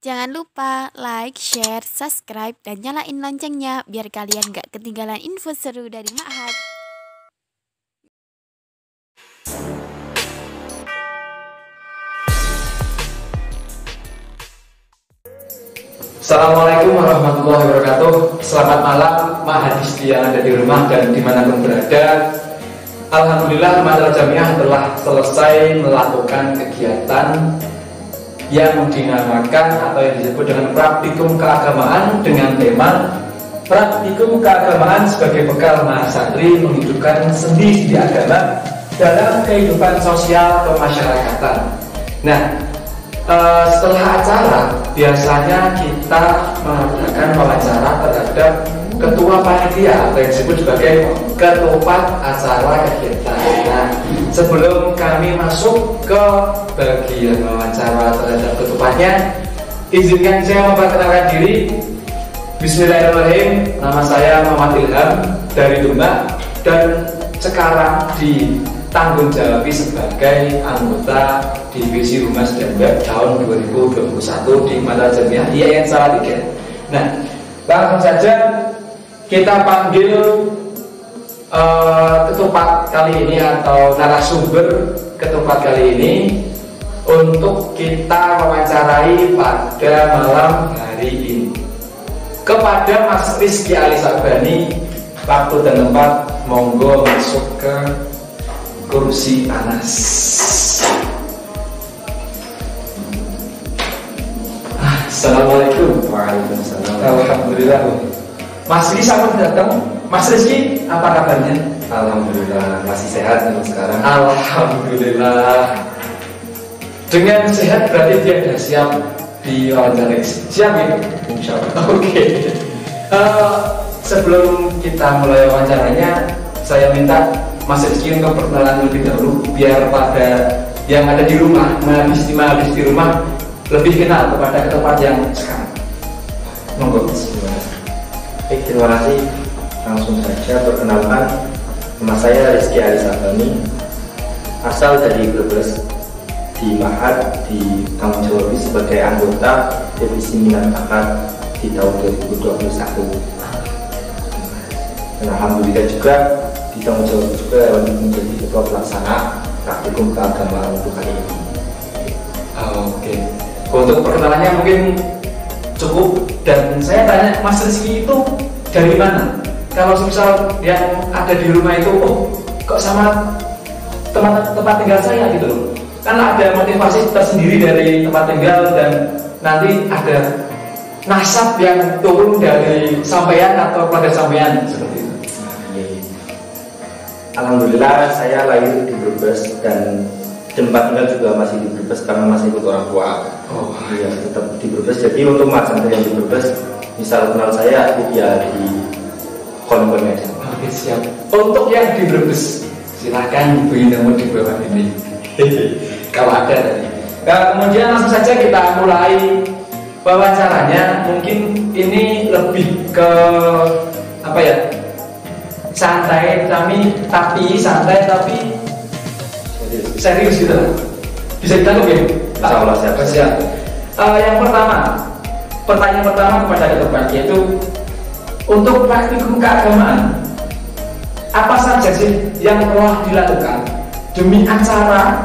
Jangan lupa like, share, subscribe, dan nyalain loncengnya biar kalian gak ketinggalan info seru dari Ma'had. Assalamualaikum warahmatullahi wabarakatuh. Selamat malam Ma'hadis yang ada di rumah dan dimanapun berada. Alhamdulillah Madrasah Jamiah telah selesai melakukan kegiatan yang dinamakan atau yang disebut dengan praktikum keagamaan dengan tema praktikum keagamaan sebagai bekal mahasiswa menghidupkan sendi agama dalam kehidupan sosial kemasyarakatan. Nah, setelah acara biasanya kita mengadakan wawancara terhadap ketua panitia atau yang disebut sebagai ketupat acara kegiatan. Nah, sebelum kami masuk ke bagian wawancara terhadap ketupatnya, izinkan saya memperkenalkan diri. Bismillahirrahmanirrahim. Nama saya Muhammad Ilham dari Demak dan sekarang ditanggung jawabi sebagai anggota Divisi Humas dan Web tahun 2021 di Madrasah Jamiah IAIN Salatiga. Nah, langsung saja kita panggil ketupat kali ini atau narasumber ketupat kali ini untuk kita wawancarai pada malam hari ini. Kepada Mas Rizky Ali Sabani, waktu dan tempat, monggo masuk ke kursi panas. Assalamualaikum. Waalaikumsalam. Alhamdulillah. Mas Rizky selamat datang. Mas Rizky, apa kabarnya? Alhamdulillah masih sehat untuk sekarang. Alhamdulillah. Dengan sehat berarti dia sudah siap diwawancara. Siap ya? Insya Allah. Oke. Sebelum kita mulai wawancaranya, saya minta Mas Rizky untuk perkenalan lebih dahulu biar pada yang ada di rumah, mahasiswa di rumah lebih kenal kepada ketupat yang sekarang. Monggo. Baik, terima kasih. Langsung saja perkenalkan, nama saya Rizky Ali Sabani, asal dari Brebes, di Ma'had ditanggung jawabi sebagai anggota Divisi Minat Bakat di tahun 2021. Dan alhamdulillah juga ditanggung jawabi juga untuk menjadi ketua pelaksana praktikum keagamaan untuk kali ini. Oke. Untuk perkenalannya mungkin cukup, dan saya tanya Mas Rizky itu dari mana? Kalau misal yang ada di rumah itu, oh kok sama tempat tinggal saya gitu loh. Kan ada motivasi tersendiri dari tempat tinggal dan nanti ada nasab yang turun dari sampean atau pada sampean seperti itu. Alhamdulillah saya lahir di Brebes dan tempat tinggal juga masih di Brebes karena masih ikut orang tua. Oh iya, tetap di Brebes. Jadi untuk macam yang di Brebes, misal kenal saya ya di kolom aja. Oke, siap. Untuk yang di Brebes, silakan beri nomor di bawah ini. Kalau ada tadi. Nah, kemudian langsung saja kita mulai wawancaranya. Mungkin ini lebih ke apa ya? Santai santai tapi serius gitu lah. Bisa kita ya? Insya Allah siap. Yang pertama, pertanyaan pertama kepada ketupat yaitu untuk praktikum keagamaan apa saja sih yang telah dilakukan demi acara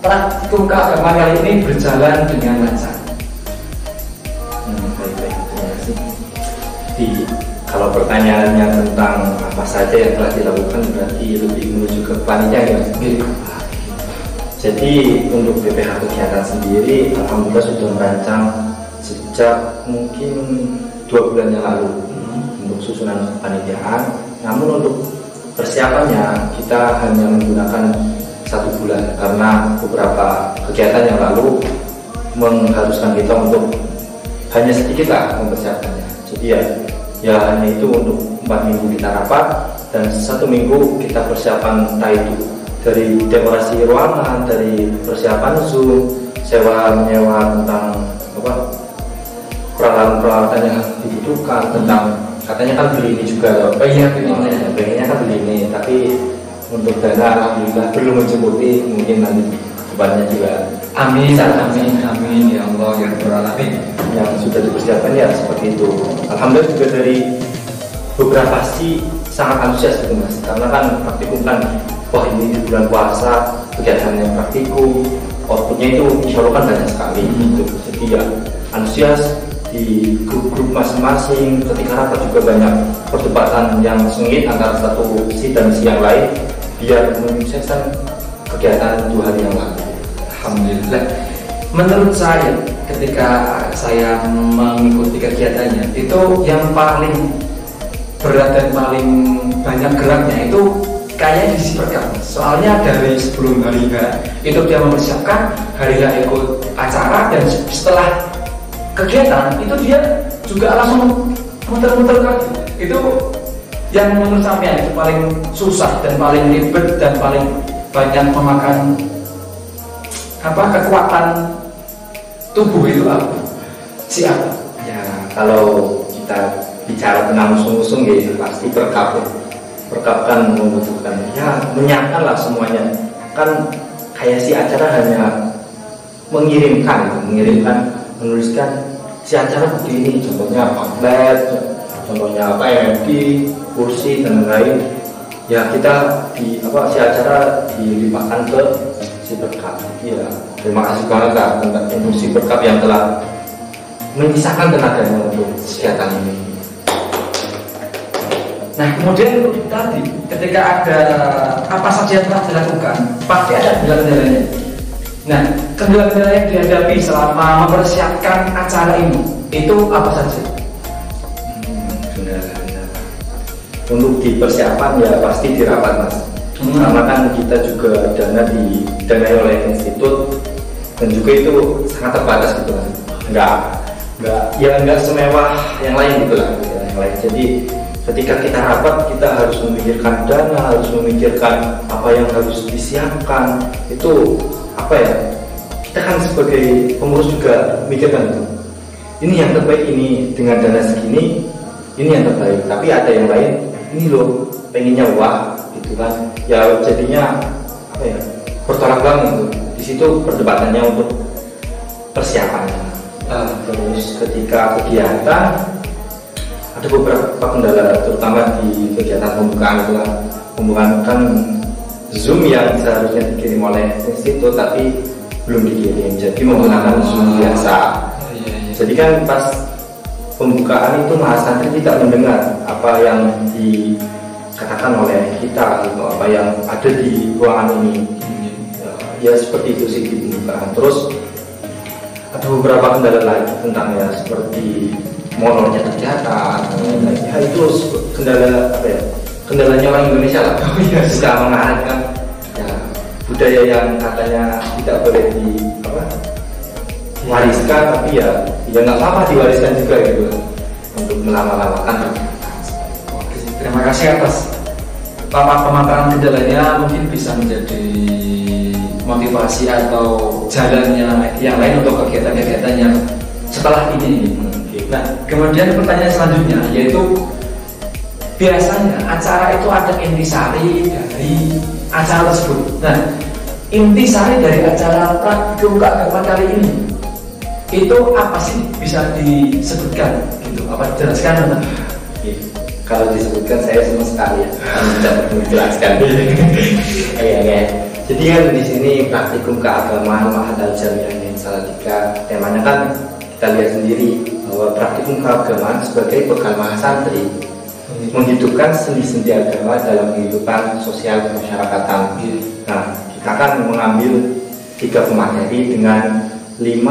praktikum keagamaan kali ini berjalan dengan lancar? Baik, terima kasih. Kalau pertanyaannya tentang apa saja yang telah dilakukan berarti lebih menuju ke panitia ya. Jadi untuk BPH kegiatan sendiri alhamdulillah sudah merancang sejak mungkin 2 bulan yang lalu untuk susunan kepanitiaan. Namun untuk persiapannya kita hanya menggunakan 1 bulan karena beberapa kegiatan yang lalu mengharuskan kita untuk hanya sedikit lah mempersiapkannya. Jadi ya hanya itu untuk 4 minggu kita rapat dan 1 minggu kita persiapan entah itu dari dekorasi ruangan, dari persiapan Zoom, menyewa tentang peralatan yang dibutuhkan, tentang katanya kan beli ini juga. Pengennya kan beli ini, tapi untuk dana alhamdulillah belum mencukupi, mungkin nanti depannya juga. Amin ya Allah. Allah ya Rabbal Alamin. Yang sudah dipersiapkan ya seperti itu. Alhamdulillah juga dari beberapa sih sangat antusias gitu Mas, karena kan praktikum kan, wah ini di bulan puasa kegiatannya praktikum, outputnya itu insya Allah kan banyak sekali gitu. Jadi ya antusias di grup-grup masing-masing, ketika rapat juga banyak perdebatan yang sengit antara satu sisi dan sisi yang lain biar menyukseskan kegiatan 2 hari yang lalu. Alhamdulillah. Menurut saya ketika saya mengikuti kegiatannya itu yang paling berat dan paling banyak geraknya itu kayak di sisi perkab. Soalnya dari sebelum hari H itu dia mempersiapkan, hari H ikut acara, dan setelah kegiatan itu dia juga langsung muter-muter kaki. Itu yang menurut saya itu paling susah dan paling ribet dan paling banyak memakan kekuatan tubuh itu apa? Siapa? Ya kalau kita bicara tentang usung-usung ya pasti perkap ya. Perkap kan membutuhkan ya menyiapkan lah semuanya. Kan kayak si acara hanya mengirimkan, menuliskan si acara begini, contohnya pamflet, contohnya MMD, kursi dan lain. Ya kita di si acara dilimpahkan ke si perkap. Ya terima kasih banget lah untuk si perkap yang telah menyisakan tenaganya untuk kegiatan ini. Nah kemudian tadi ketika ada apa saja yang telah dilakukan pasti ada kendala-kendalanya. Nah kendala-kendala yang dihadapi selama mempersiapkan acara ini itu apa saja? Kendala-kendala untuk di persiapan ya pasti di rapat Mas. Karena kan kita juga didanai oleh institut dan juga itu sangat terbatas gitu Mas. Enggak semewah yang lain gitu lah yang lain. Jadi ketika kita rapat, kita harus memikirkan dana, harus memikirkan apa yang harus disiapkan. Itu kita kan sebagai pengurus juga mikirkan itu. Ini yang terbaik, ini dengan dana segini, ini yang terbaik. Tapi ada yang lain, ini loh pengennya wah, gitu kan. Ya jadinya bertolak belakang itu. Di situ perdebatannya untuk persiapannya. Terus ketika kegiatan ada beberapa kendala terutama di kegiatan pembukaan itulah. Pembukaan kan Zoom yang seharusnya dikirim oleh institut tapi belum dikirim, jadi menggunakan Zoom biasa. Jadi kan pas pembukaan itu mahasiswa tidak mendengar apa yang dikatakan oleh kita atau apa yang ada di ruangan ini. Ya seperti itu sih di pembukaan. Terus ada beberapa kendala lagi tentang seperti monornya kegiatan, ya itu kendala kendalanya orang Indonesia lah. Sudah mengarahkan budaya yang katanya tidak boleh diwariskan, tapi ya nggak apa-apa diwariskan juga gitu untuk melama-lamakan. Terima kasih atas pemaparan kendalanya, mungkin bisa menjadi motivasi atau jalannya yang lain untuk kegiatan-kegiatannya setelah ini. Nah, kemudian pertanyaan selanjutnya yaitu biasanya acara itu ada intisari dari acara tersebut. Nah, intisari dari acara praktikum keagamaan kali ini itu apa sih, bisa disebutkan gitu? Apa dijelaskan? Kalau disebutkan saya semua sekali tidak menjelaskan. Jadi kan di sini praktikum keagamaan Ma'had Al-Jami'ah Salatiga, temanya kan kita lihat sendiri bahwa praktikum keagamaan sebagai bekal mahasantri menghidupkan sendi-sendi agama dalam kehidupan sosial kemasyarakatan. Nah, kita akan mengambil 3 materi dengan 6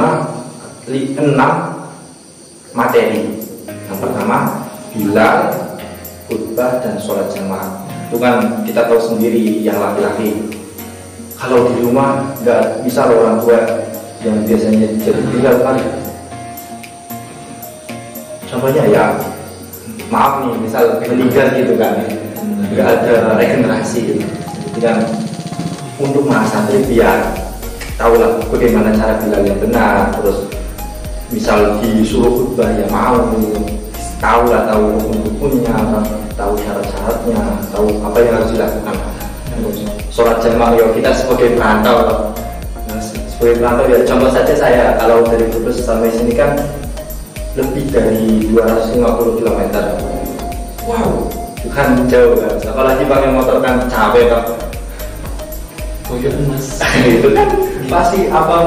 materi. Yang pertama, Bilal, khutbah, dan sholat jamaah. Itu kan kita tahu sendiri yang laki-laki. Kalau di rumah nggak bisa orang tua yang biasanya jadi Bilal kan. Contohnya ya, maaf nih, misal meninggal gitu kan, nggak ada regenerasi gitu. Jadi kan untuk mahasantri biar tahu lah bagaimana cara Bilal yang benar. Terus misal disuruh khutbah ya mau, tahu hukum-hukumnya, tahu syarat-syaratnya, tahu apa yang harus dilakukan. Sholat jamaah ya kita sebagai perantau, sebagai perantau ya, contoh saja saya kalau dari Brebes sampai sini kan lebih dari 250 km. Wow, itu kan jauh kan, apalagi pakai motor kan capek kan. Mas. Itu kan pasti apa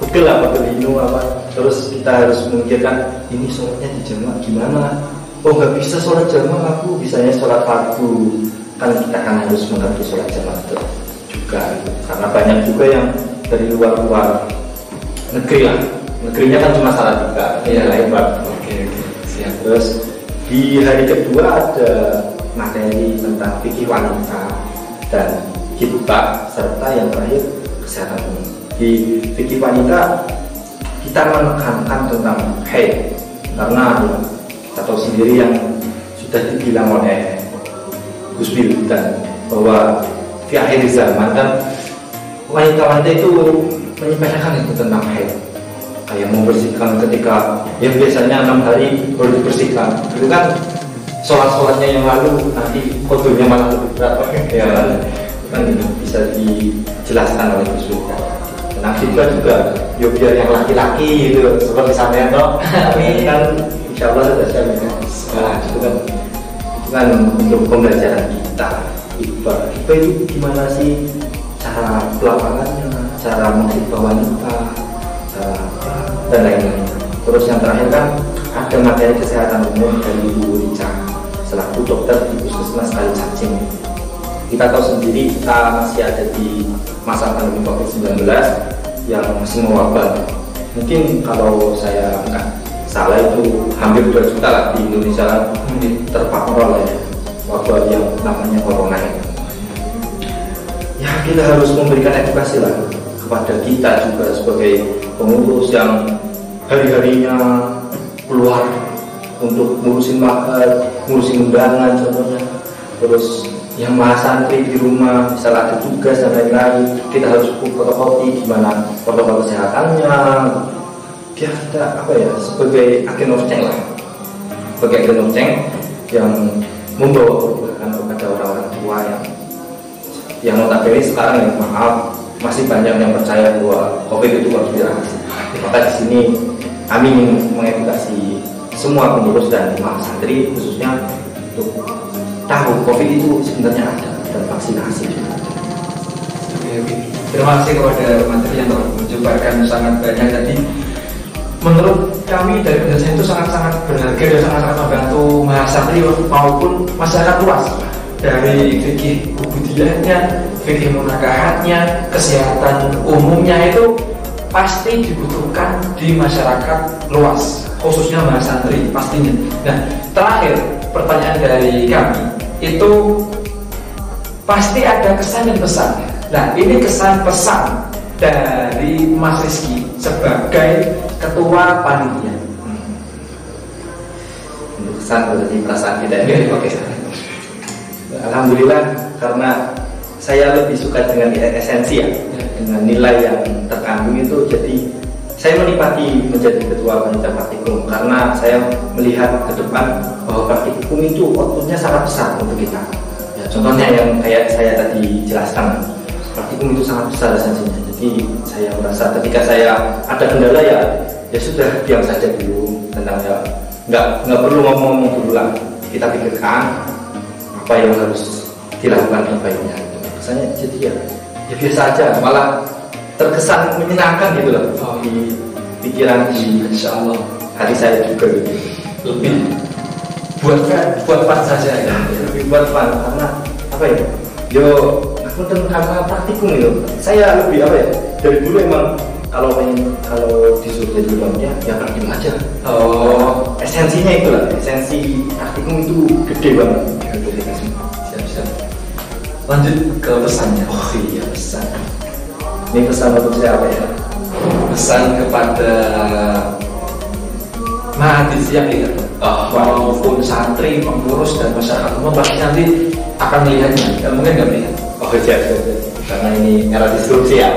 pegel linu apa, terus kita harus memikirkan ini sholatnya di jamaah gimana. Oh nggak bisa sholat jamaah, aku bisanya sholat fardu. Kan kita kan harus mengerti sholat jamaah itu juga gitu. Karena banyak juga yang dari luar negeri lah, negerinya kan cuma salah 3 ya lain Pak. Oke, siap. Terus di hari kedua ada materi tentang fikih wanita dan kita serta yang terakhir kesehatan umum. Di fikih wanita kita menekankan tentang haid karena ya, kita tahu sendiri yang sudah dibilang oleh Gus Bil dan bahwa di akhir zaman kan wanita-wanita itu menyepelekan itu tentang haid, kayak membersihkan ketika ya biasanya 6 hari baru dibersihkan. Itu kan sholat-sholatnya yang lalu nanti kotornya malah lebih berat ya kan, bisa dijelaskan oleh Gus Bil. Nah kita juga ya biar yang laki-laki gitu seperti sampean toh kan insya Allah sudah siap ya. Nah, itu kan untuk pembelajaran kita itu gimana sih cara pelapangannya, cara menghibah wanita, dan lain-lain. Terus yang terakhir kan ada materi kesehatan umum dari Ibu Rica selaku dokter di Puskesmas Kalicacing. Kita tahu sendiri kita masih ada di masa pandemi COVID-19 yang masih mewabah. Mungkin kalau saya nggak salah itu hampir 2 juta lah di Indonesia lah terpapar oleh wabah yang namanya corona ini. Ya kita harus memberikan edukasi lah kepada kita juga sebagai pengurus yang hari-harinya keluar untuk ngurusin undangan contohnya. Terus yang santri di rumah misalnya ada tugas dan lain-lain, kita harus fotokopi gimana protokol kesehatannya. Ya kita sebagai agen of change lah, sebagai agen of change yang membawa perubahan kepada orang-orang tua yang notabene sekarang yang maaf masih banyak yang percaya bahwa COVID itu konspirasi. Maka di sini kami ingin mengedukasi semua pengurus dan santri khususnya untuk tahu COVID itu sebenarnya ada dan vaksinasi juga. Oke. Terima kasih kepada materi yang telah menjabarkan sangat banyak tadi. Menurut kami dari penjelasan itu sangat-sangat berharga dan sangat-sangat membantu mahasiswa maupun masyarakat luas, dari fikih ubudiyahnya, fikih munakahatnya, kesehatan umumnya itu pasti dibutuhkan di masyarakat luas, khususnya mahasantri pastinya. Nah, terakhir pertanyaan dari kami itu pasti ada kesan dan pesan. Nah, ini kesan pesan dari Mas Rizky sebagai ketua panitia. Kesan berarti perasaan kita ya. Oke. Alhamdulillah karena saya lebih suka dengan esensi ya, dengan nilai yang terkandung itu. Jadi saya menikmati menjadi ketua panitia praktikum karena saya melihat ke depan bahwa praktikum itu outputnya sangat besar untuk kita. Ya, contohnya yang kayak saya tadi jelaskan, praktikum itu sangat besar esensinya. Jadi saya merasa ketika saya ada kendala ya sudah diam saja dulu, tentang ya nggak perlu ngomong dulu lah, kita pikirkan apa yang harus dilakukan terbaiknya. Kesannya jadi ya biasa aja, malah terkesan menyenangkan gitu loh di pikiran, di insya Allah hati saya juga gitu. Lebih buat fun saja ya, lebih buat fun karena aku karena praktikum itu saya lebih dari dulu emang kalau disuruh jadi uangnya ya praktikum aja. Esensinya itulah, esensi praktikum itu gede banget untuk kita semua. Siap. Lanjut ke pesannya. Oh iya, pesan. Ini pesan untuk siapa ya? Pesan kepada mahasiswa ya, maupun santri, pengurus dan masyarakat umum pasti nanti akan melihatnya. Mungkin nggak melihat. Oh siap. Karena ini era disrupsi ya.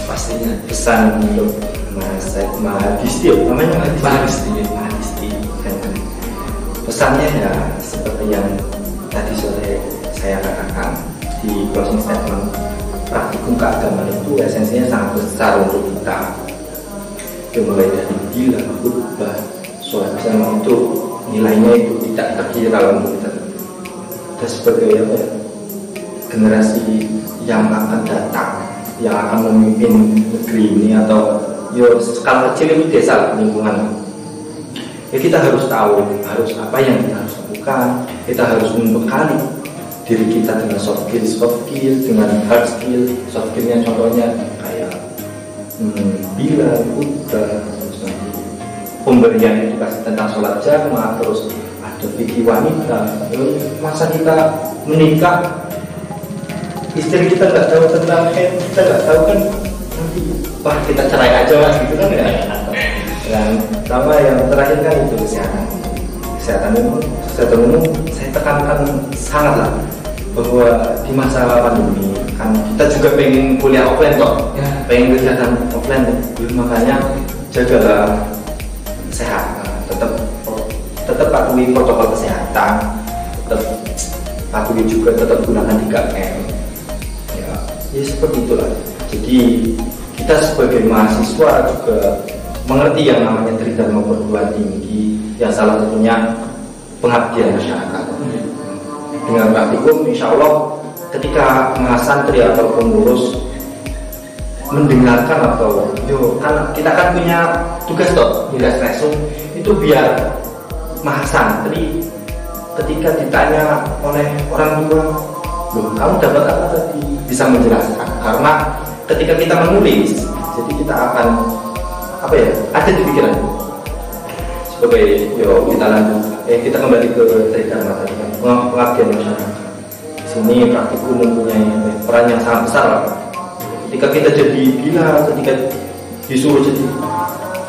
Pastinya. Pesan untuk mahasiswa, namanya mahasiswa. Pesannya ya seperti yang tadi sore saya katakan di closing statement, praktikum keagamaan itu esensinya sangat besar untuk kita. Mulai dari bila, khutbah, sholat jamaah itu nilainya itu tidak terkira untuk kita. Dan sebagai apa ya, generasi yang akan datang, yang akan memimpin negeri ini atau skala kecil itu desa lingkungan. Ya kita harus tahu harus apa yang kita harus lakukan. Kita harus membekali diri kita dengan soft skill, dengan hard skill. Soft skillnya contohnya kayak bila, khutbah, terus nanti pemberian edukasi tentang sholat jamaah, terus ada fikih wanita. Masa kita menikah, istri kita nggak tahu tentang kita nggak tahu kan, nanti wah kita cerai aja mas gitu kan ya. Dan sama yang terakhir kan itu kesehatan umum saya tekankan sangat lah, bahwa di masa pandemi kan kita juga pengen kuliah offline kok ya, pengen kegiatan offline, makanya jagalah sehat, tetap patuhi protokol kesehatan, tetap patuhi juga, tetap gunakan 3M ya seperti itulah. Jadi kita sebagai mahasiswa juga mengerti yang namanya Tridharma perguruan tinggi, yang salah satunya pengabdian masyarakat. Dengan praktikum, insya Allah ketika santri atau pengurus mendengarkan atau kan kita kan punya tugas resum itu, biar mahasantri ketika ditanya oleh orang tua, kamu dapat apa tadi, bisa menjelaskan. Karena ketika kita menulis, jadi kita akan ada di pikiran sebagai kita lanjut kita kembali ke Tridharma tadi kan, pengabdian masyarakat. Di sini praktikum mempunyai peran yang sangat besar lah. Ketika kita jadi ketika disuruh jadi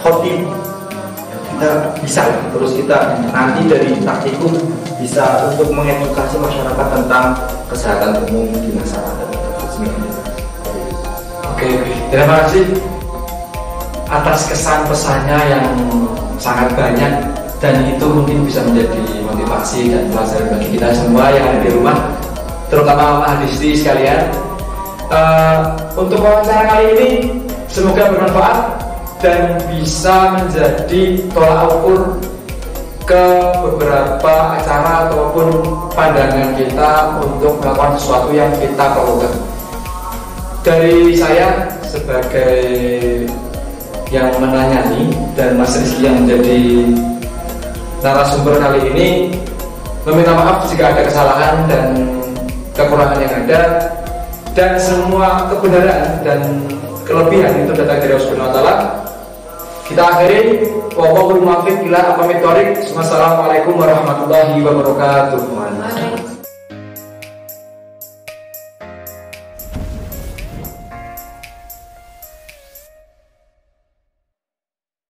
khotib, kita bisa terus kita nanti dari praktikum bisa untuk mengedukasi masyarakat tentang kesehatan umum di masyarakat. Oke, terima kasih atas kesan pesannya yang sangat banyak, dan itu mungkin bisa menjadi motivasi dan pelajaran bagi kita semua yang ada di rumah, terutama mahasiswi sekalian. Untuk wawancara kali ini semoga bermanfaat dan bisa menjadi tolak ukur ke beberapa acara ataupun pandangan kita untuk melakukan sesuatu yang kita perlukan. Dari saya sebagai yang menanyai dan Mas Rizky yang menjadi narasumber kali ini, meminta maaf jika ada kesalahan dan kekurangan yang ada, dan semua kebenaran dan kelebihan itu datang dari Allah Subhanahu wa Ta'ala. Kita akhiri, wallahul muwaffiq ila aqwamit thoriq. Wassalamualaikum warahmatullahi wabarakatuh.